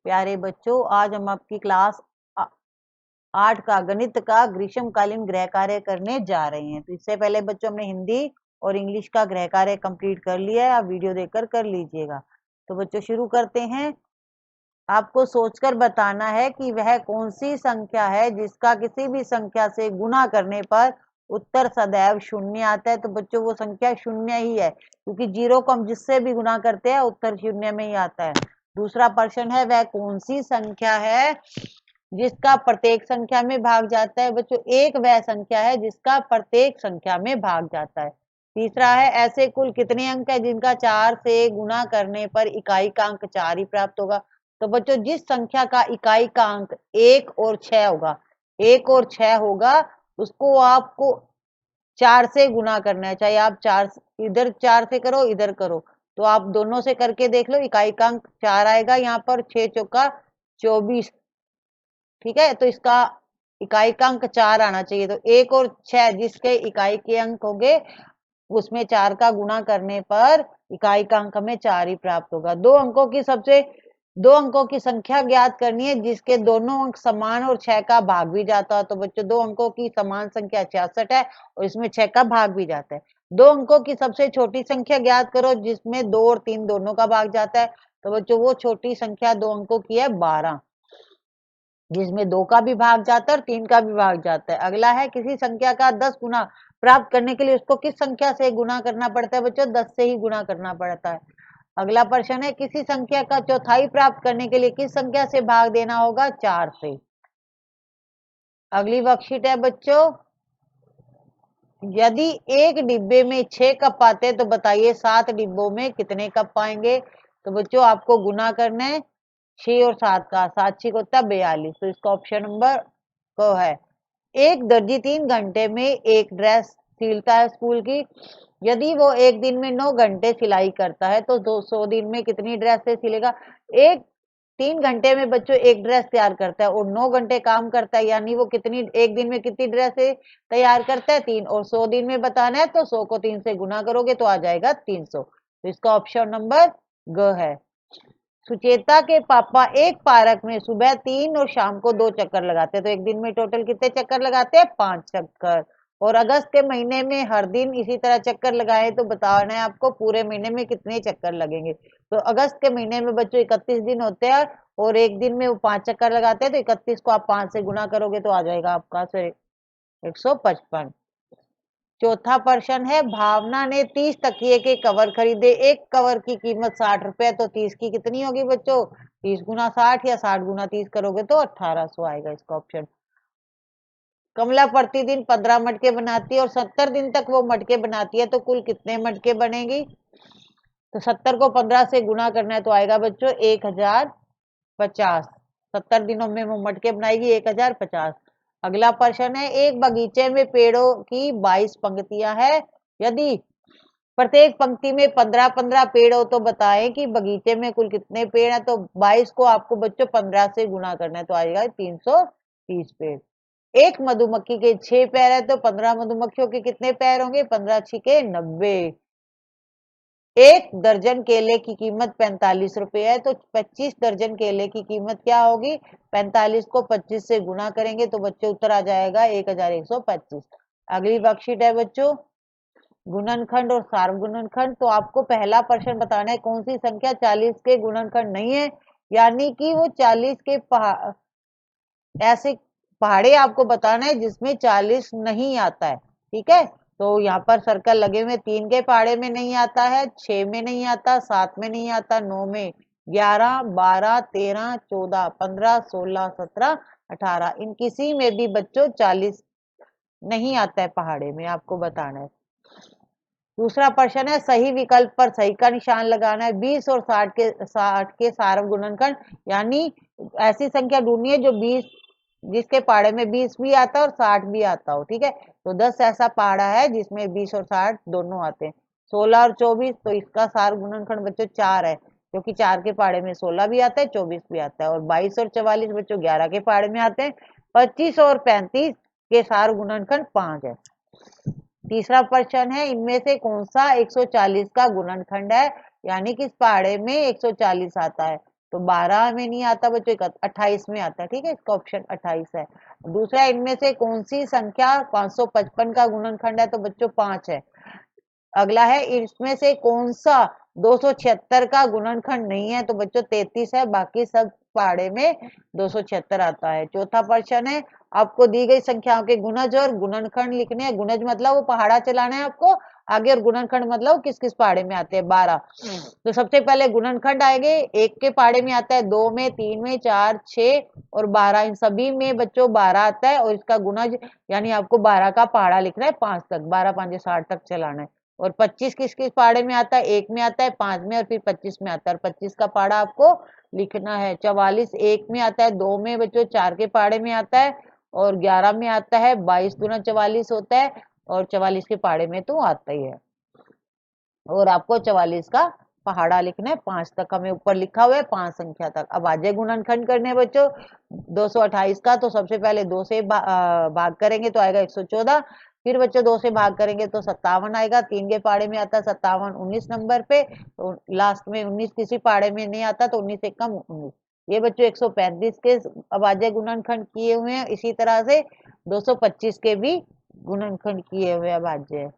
प्यारे बच्चों, आज हम आपकी क्लास 8 का गणित का ग्रीष्मकालीन गृह कार्य करने जा रहे हैं। तो इससे पहले बच्चों हमने हिंदी और इंग्लिश का गृह कार्य कंप्लीट कर लिया है। आप वीडियो देखकर कर लीजिएगा। तो बच्चों शुरू करते हैं। आपको सोचकर बताना है कि वह कौन सी संख्या है जिसका किसी भी संख्या से गुणा करने पर उत्तर सदैव शून्य आता है। तो बच्चों वो संख्या शून्य ही है, क्योंकि जीरो को हम जिससे भी गुणा करते हैं उत्तर शून्य में ही आता है। दूसरा प्रश्न है, वह कौन सी संख्या है जिसका प्रत्येक संख्या में भाग जाता है। बच्चों एक वह संख्या है जिसका प्रत्येक संख्या में भाग जाता है। तीसरा है, ऐसे कुल कितने अंक है जिनका 4 से गुणा करने पर इकाई का अंक 4 ही प्राप्त होगा। तो बच्चों जिस संख्या का इकाई का अंक 1 और 6 होगा, 1 और 6 होगा, उसको आपको 4 से गुणा करना है। चाहे आप 4 इधर 4 से करो, इधर करो, तो आप दोनों से करके देख लो। इकाई का अंक 4 आएगा यहाँ पर, 6 चौका 24, ठीक है। तो इसका इकाई का अंक 4 आना चाहिए। तो 1 और 6 जिसके इकाई के अंक होंगे, उसमें 4 का गुणा करने पर इकाई का अंक हमें 4 ही प्राप्त होगा। दो अंकों की संख्या ज्ञात करनी है जिसके दोनों अंक समान और 6 का भाग भी जाता है। तो बच्चों 2 अंकों की समान संख्या 66 है और इसमें 6 का भाग भी जाता है। 2 अंकों की सबसे छोटी संख्या ज्ञात करो जिसमें 2 और 3 दोनों का भाग जाता है। तो बच्चों वो छोटी संख्या 2 अंकों की है 12, जिसमें 2 का भी भाग जाता है और 3 का भी भाग जाता है। अगला है, किसी संख्या का 10 गुना प्राप्त करने के लिए उसको किस संख्या से गुणा करना पड़ता है। बच्चों 10 से ही गुणा करना पड़ता है। अगला प्रश्न है, किसी संख्या का चौथाई प्राप्त करने के लिए किस संख्या से भाग देना होगा। 4 से। अगली वर्कशीट है बच्चों, यदि एक डिब्बे में 6 कप आते हैं तो बताइए 7 डिब्बों में कितने कप पाएंगे। तो बच्चों आपको गुना करना है 6 और 7 का, 7 6 होता है 42। तो इसका ऑप्शन नंबर को है। एक दर्जी 3 घंटे में एक ड्रेस सिलता है स्कूल की। यदि वो एक दिन में 9 घंटे सिलाई करता है तो 200 दिन में कितनी ड्रेसें सिलेगा। एक 3 घंटे में बच्चों एक ड्रेस तैयार करता है और 9 घंटे काम करता है, यानी वो कितनी एक दिन में कितनी ड्रेसें तैयार करता है। 3। और 100 दिन में बताना है तो 100 को 3 से गुना करोगे तो आ जाएगा 300। तो इसका ऑप्शन नंबर ग है। सुचेता के पापा एक पार्क में सुबह 3 और शाम को 2 चक्कर लगाते हैं। तो एक दिन में टोटल कितने चक्कर लगाते हैं। 5 चक्कर। और अगस्त के महीने में हर दिन इसी तरह चक्कर लगाए तो बताना है आपको पूरे महीने में कितने चक्कर लगेंगे। तो अगस्त के महीने में बच्चों 31 दिन होते हैं और एक दिन में वो 5 चक्कर लगाते हैं। तो 31 को आप 5 से गुना करोगे तो आ जाएगा आपका 155। चौथा प्रश्न है, भावना ने 30 तकिए के कवर खरीदे। एक कवर की कीमत 60 रुपए, तो 30 की कितनी होगी बच्चों। 30 गुना 60 या 60 गुना 30 करोगे तो 1800 आएगा इसका ऑप्शन। कमला प्रतिदिन 15 मटके बनाती है और 70 दिन तक वो मटके बनाती है, तो कुल कितने मटके बनेगी। तो 70 को 15 से गुना करना है तो आएगा बच्चों 1050। 70 दिनों में वो मटके बनाएगी 1050। अगला प्रश्न है, एक बगीचे में पेड़ों की 22 पंक्तियां हैं। यदि प्रत्येक पंक्ति में 15-15 पेड़ हो तो बताएं कि बगीचे में कुल कितने पेड़ हैं। तो 22 को आपको बच्चों 15 से गुना करना है तो आएगा 330 पेड़। एक मधुमक्खी के 6 पैर है तो 15 मधुमक्खियों के कितने पैर होंगे। 15 छिके 90। एक दर्जन केले की कीमत 45 रुपए है तो 25 दर्जन केले की कीमत क्या होगी। 45 को 25 से गुना करेंगे तो बच्चों उत्तर आ जाएगा 1125। अगली वर्कशीट है बच्चों, गुणनखंड और सार्वगुणनखंड। तो आपको पहला प्रश्न बताना है, कौन सी संख्या 40 के गुणनखंड नहीं है, यानी कि वो 40 के ऐसे पहाड़े आपको बताना है जिसमें 40 नहीं आता है, ठीक है। तो यहाँ पर सर्कल लगे हुए, 3 के पहाड़े में नहीं आता है, 6 में नहीं आता, 7 में नहीं आता, 9 में, 11 12 13 14 15 16 17 18, इन किसी में भी बच्चों 40 नहीं आता है पहाड़े में, आपको बताना है। दूसरा प्रश्न है, सही विकल्प पर सही का निशान लगाना है। 20 और 60 के सार्वगुणनखंड, यानी ऐसी संख्या ढूंढनी है जो 20 जिसके पहाड़े में 20 भी आता है और 60 भी आता हो, ठीक है। तो 10 ऐसा पहाड़ा है जिसमें 20 और 60 दोनों आते हैं। 16 और 24, तो इसका सार्वगुणनखंड बच्चों 4 है, क्योंकि 4 के पहाड़े में 16 भी आता है, 24 भी आता है। और 22 और 44 बच्चों 11 के पहाड़े में आते हैं। 25 और 35 के सार्वगुणनखंड 5 है। तीसरा प्रश्न है, इनमें से कौन सा 140 का गुणनखंड है, यानी कि इस पहाड़े में 140 आता है। तो 12 में नहीं आता बच्चों, 28 में आता है। ठीक है, इसका ऑप्शन 28 है। दूसरा, इनमें से कौन सी संख्या 555 का गुणनखंड है? तो बच्चों 5 है। अगला है, इसमें से कौन सा 276 का गुणनखंड नहीं है? तो बच्चों 33 है, बाकी सब पहाड़े में 276 आता है। चौथा प्रश्न है, आपको दी गई संख्याओं के गुणज और गुणनखंड लिखने हैं। गुणज मतलब वो पहाड़ा चलाना है आपको आगे, और गुणनखंड मतलब किस किस पहाड़े में आते हैं, 12। तो सबसे पहले गुणनखंड आएंगे, 1 के पहाड़े में आता है, 2 में, 3 में, 4, 6 और 12, इन सभी में बच्चों 12 आता है। और इसका गुणज यानी आपको 12 का पहाड़ा लिखना है, 5 तक, 12 5 60 तक चलाना है। और 25 किस किस पहाड़े में आता है? 1 में आता है, 5 में और फिर 25 में आता है। और 25 का पहाड़ा आपको लिखना है। 44 1 में आता है, 2 में बच्चों 4 के पहाड़े में आता है और 11 में आता है, 22 दूना 44 होता है और 44 के पहाड़े में तो आता ही है। और आपको 44 का पहाड़ा लिखना है, 5 तक हमें ऊपर लिखा हुआ है, 5 संख्या तक। अब आजे गुणनखंड करने हैं बच्चों 228 का। तो सबसे पहले 2 से भाग करेंगे तो आएगा 114। फिर बच्चों 2 से भाग करेंगे तो 57 आएगा। 3 के पहाड़े में आता है 57, 19 नंबर पे। तो लास्ट में 19 किसी पहाड़े में नहीं आता, तो 19 से कम 19। ये बच्चों 135 के अभाज्य गुणनखंड किए हुए हैं। इसी तरह से 225 के भी गुणनखंड किए हुए अभाज्य।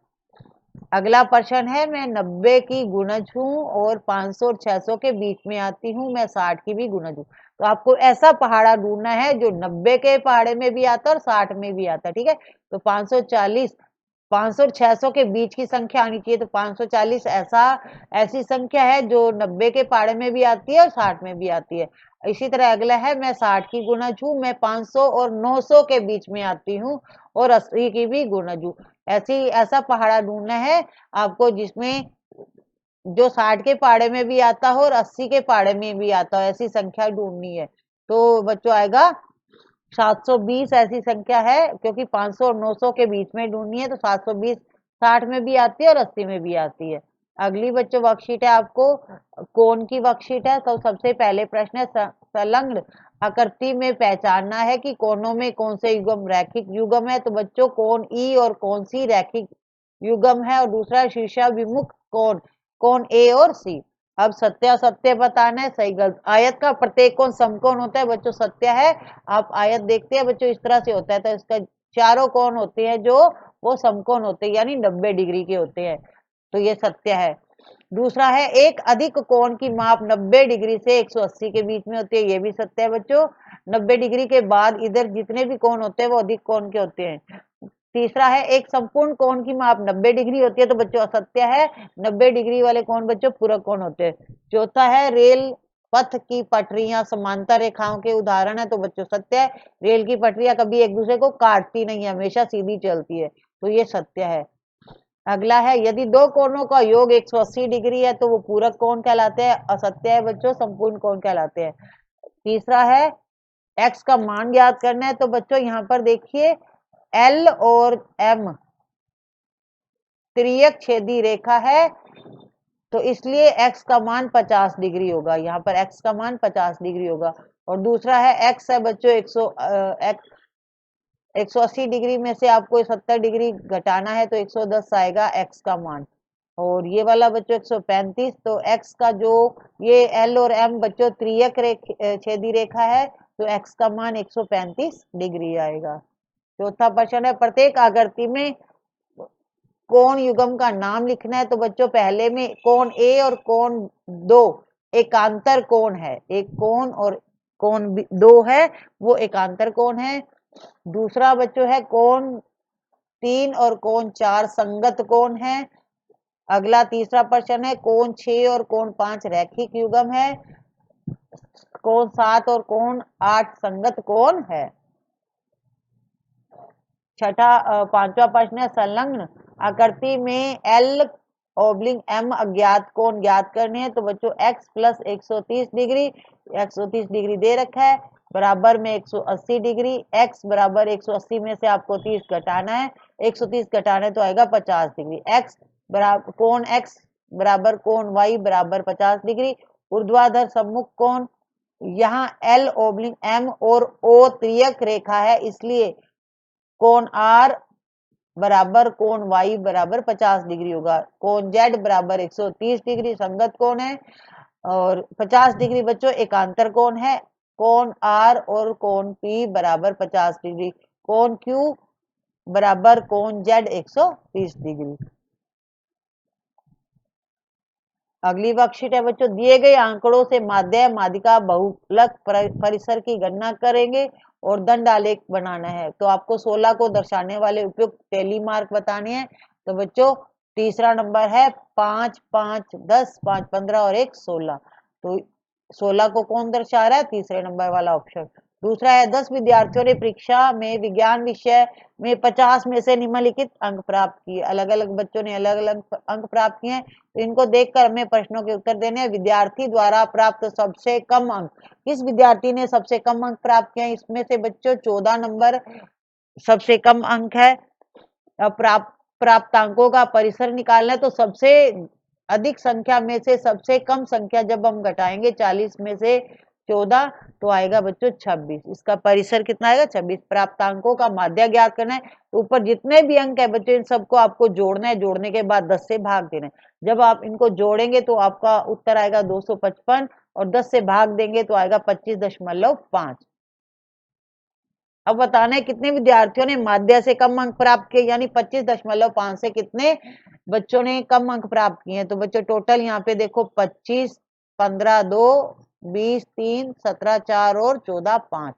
अगला प्रश्न है, मैं 90 की गुणज हूँ और 500 और 600 के बीच में आती हूँ, मैं 60 की भी गुणज हूँ। तो आपको ऐसा पहाड़ा ढूंढना है जो 90 के पहाड़े में भी आता है और 60 में भी आता है। ठीक है, तो 540, 500 और 600 के बीच की संख्या आनी चाहिए। तो 540 ऐसी संख्या है जो 90 के पहाड़े में भी आती है और 60 में भी आती है। इसी तरह अगला है, मैं 60 की गुणज हूँ, मैं 500 और 900 के बीच में आती हूँ और 80 की भी गुणज हूँ। ऐसा पहाड़ा ढूंढना है आपको जिसमें जो 60 के पहाड़े में भी आता हो और 80 के पहाड़े में भी आता हो, ऐसी संख्या ढूंढनी है। तो बच्चों आएगा 720 ऐसी संख्या है, क्योंकि 500 और 900 के बीच में ढूंढनी है। तो 720 60 में भी आती है और 80 में भी आती है। अगली बच्चों वर्कशीट है, आपको कोण की वर्कशीट है। तो सबसे पहले प्रश्न है, संलग्न आकृति में पहचानना है कि कोणों में कौन से युग्म रैखिक युग्म है। तो बच्चों कोण ई और कौन सी रैखिक युग्म है। और दूसरा शीर्षाभिमुख कोण, कोण ए और सी। अब सत्य असत्य बताना है, सही गलत। आयत का प्रत्येक कोण समकोण होता है बच्चों, सत्य है। आप आयत देखते हैं बच्चों, इस तरह से होता है, तो इसका चारों कोण होते हैं जो वो समकोण होते हैं, यानी 90 डिग्री के होते हैं, तो ये सत्य है। दूसरा है, एक अधिक कोण की माप 90 डिग्री से 180 के बीच में होती है, ये भी सत्य है बच्चों। 90 डिग्री के बाद इधर जितने भी कोण होते हैं वो अधिक कोण के होते हैं। तीसरा है, एक संपूर्ण कोण की माप 90 डिग्री होती है, तो बच्चों असत्य है। 90 डिग्री वाले कोण बच्चों पूरक कोण होते हैं। चौथा है, रेल पथ की पटरियां समांतर रेखाओं के उदाहरण है, तो बच्चों सत्य है। रेल की पटरियां कभी एक दूसरे को काटती नहीं है, हमेशा सीधी चलती है, तो ये सत्य है। अगला है, यदि दो कोणों का योग 180 डिग्री है तो वो पूरक कोण कहलाते हैं, असत्य है बच्चों, संपूर्ण कोण कहलाते हैं। तीसरा है, एक्स का मान ज्ञात करना है। तो बच्चों यहाँ पर देखिए, एल और एम त्रियक छेदी रेखा है, तो इसलिए एक्स का मान 50 डिग्री होगा। यहाँ पर एक्स का मान 50 डिग्री होगा। और दूसरा है, एक्स है बच्चों 180 डिग्री में से आपको 70 डिग्री घटाना है, तो 110 आएगा एक्स का मान। और ये वाला बच्चों 135, तो एक्स का जो ये एल और एम बच्चों त्रियक छेदी रेखा है, तो एक्स का मान 135 डिग्री आएगा। चौथा प्रश्न है, प्रत्येक आकृति में कोण युग्म का नाम लिखना है। तो बच्चों पहले में कोण ए और कोण दो एकांतर कोण है, एक कोण और कोण दो है वो एकांतर कोण है। दूसरा बच्चों है, कोण 3 और कोण 4 संगत कोण है। अगला तीसरा प्रश्न है, कोण 6 और कोण 5 रैखिक युग्म है। कोण 7 और कोण 8 संगत कोण है। पांचवा प्रश्न है, संलग्न आकृति में एल ओब्लिंग एम अज्ञात कोण ज्ञात करने हैं। तो बच्चों x प्लस 130 डिग्री, 130 डिग्री दे रखा है, बराबर में 180 डिग्री। x बराबर 180 में से आपको 30 घटाना है, 130 घटाना है तो आएगा 50 डिग्री। x बराबर कोण x बराबर कोण y बराबर 50 डिग्री। ऊर्ध्वाधर सम्मुख कोण, यहाँ L ओब्लिंग M और O त्रियक रेखा है, इसलिए कोण R बराबर कोण Y बराबर 50 डिग्री होगा। कोण Z बराबर 130 डिग्री संगत कोण है। और 50 डिग्री बच्चों एकांतर कोण है, कोण आर और कोण पी बराबर 50 डिग्री, कोण क्यू बराबर कोण जेड 130 डिग्री। अगली वर्कशीट है बच्चों, दिए गए आंकड़ों से माध्य माध्यिका बहुलक परिसर की गणना करेंगे और दंड आलेख बनाना है। तो आपको 16 को दर्शाने वाले उपयुक्त टेली मार्क बताने हैं। तो बच्चों तीसरा नंबर है 5, 5, 10, 5, 15 और 1, 16। तो 16 को कौन दर्शा रहा है? तीसरे नंबर वाला ऑप्शन। दूसरा है 10 विद्यार्थियों ने परीक्षा में विज्ञान विषय में 50 में से निम्नलिखित अंक प्राप्त किए। अलग अलग बच्चों ने अलग अलग अंक प्राप्त किए हैं, तो इनको देखकर हमें प्रश्नों के उत्तर देने हैं। विद्यार्थी द्वारा प्राप्त सबसे कम अंक, किस विद्यार्थी ने सबसे कम अंक प्राप्त किए? इसमें से बच्चों 14 नंबर सबसे कम अंक है। प्राप्तांकों का परिसर निकालना है, तो सबसे अधिक संख्या में से सबसे कम संख्या जब हम घटाएंगे 40 में से 14 तो आएगा बच्चों 26। इसका परिसर कितना आएगा? 26। प्राप्तांकों का माध्य ज्ञात करना है, तो ऊपर जितने भी अंक है बच्चों इन सबको आपको जोड़ना है, जोड़ने के बाद 10 से भाग देना है। जब आप इनको जोड़ेंगे तो आपका उत्तर आएगा 255 और 10 से भाग देंगे तो आएगा 25.5। अब बताना है कितने विद्यार्थियों ने माध्य से कम अंक प्राप्त किए, यानी 25.5 से कितने बच्चों ने कम अंक प्राप्त किए हैं। तो बच्चों टोटल यहाँ पे देखो 25, 15, 2, 20, 3, 17, 4 और 14, 5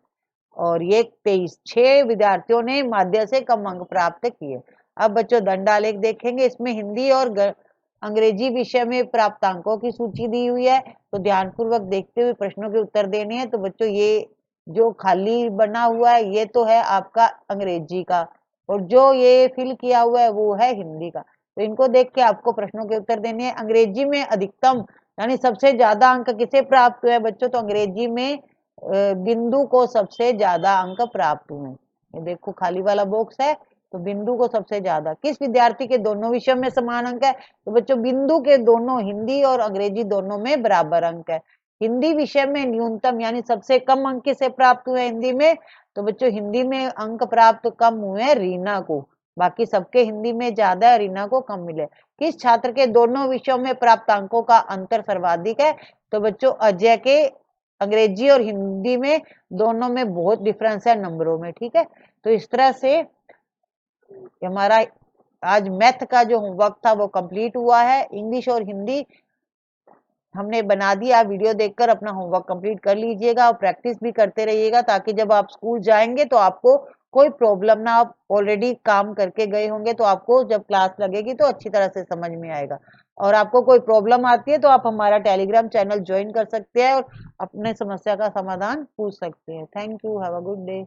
और ये 23, 6 विद्यार्थियों ने माध्य से कम अंक प्राप्त किए। अब बच्चों दंडालेख देखेंगे, इसमें हिंदी और अंग्रेजी विषय में प्राप्तांकों की सूची दी हुई है, तो ध्यानपूर्वक देखते हुए प्रश्नों के उत्तर देने हैं। तो बच्चों ये जो खाली बना हुआ है ये तो है आपका अंग्रेजी का, और जो ये फिल किया हुआ है वो है हिंदी का। तो इनको देख के आपको प्रश्नों के उत्तर देने हैं। अंग्रेजी में अधिकतम यानी सबसे ज्यादा अंक किसे प्राप्त हुए बच्चों? तो अंग्रेजी में बिंदु को सबसे ज्यादा अंक प्राप्त हुए। ये देखो खाली वाला बॉक्स है, तो बिंदु को सबसे ज्यादा। किस विद्यार्थी के दोनों विषयों में समान अंक है? तो बच्चों बिंदु के दोनों हिंदी और अंग्रेजी दोनों में बराबर अंक है। हिंदी विषय में न्यूनतम यानी सबसे कम अंक किसे प्राप्त हुए हिंदी में? तो बच्चों हिंदी में अंक प्राप्त कम हुए रीना को, बाकी सबके हिंदी में ज्यादा है, रीना को कम मिले। किस छात्र के दोनों विषयों में प्राप्त अंकों का अंतर सर्वाधिक है? तो बच्चों अजय के अंग्रेजी और हिंदी में दोनों में बहुत डिफरेंस है नंबरों में। ठीक है, तो इस तरह से हमारा आज मैथ का जो होमवर्क था वो कंप्लीट हुआ है। इंग्लिश और हिंदी हमने बना दिया। वीडियो देखकर अपना होमवर्क कंप्लीट कर लीजिएगा और प्रैक्टिस भी करते रहिएगा, ताकि जब आप स्कूल जाएंगे तो आपको कोई प्रॉब्लम ना, आप ऑलरेडी काम करके गए होंगे तो आपको जब क्लास लगेगी तो अच्छी तरह से समझ में आएगा। और आपको कोई प्रॉब्लम आती है तो आप हमारा टेलीग्राम चैनल ज्वाइन कर सकते हैं और अपने समस्या का समाधान पूछ सकते हैं। Thank you, have a good day.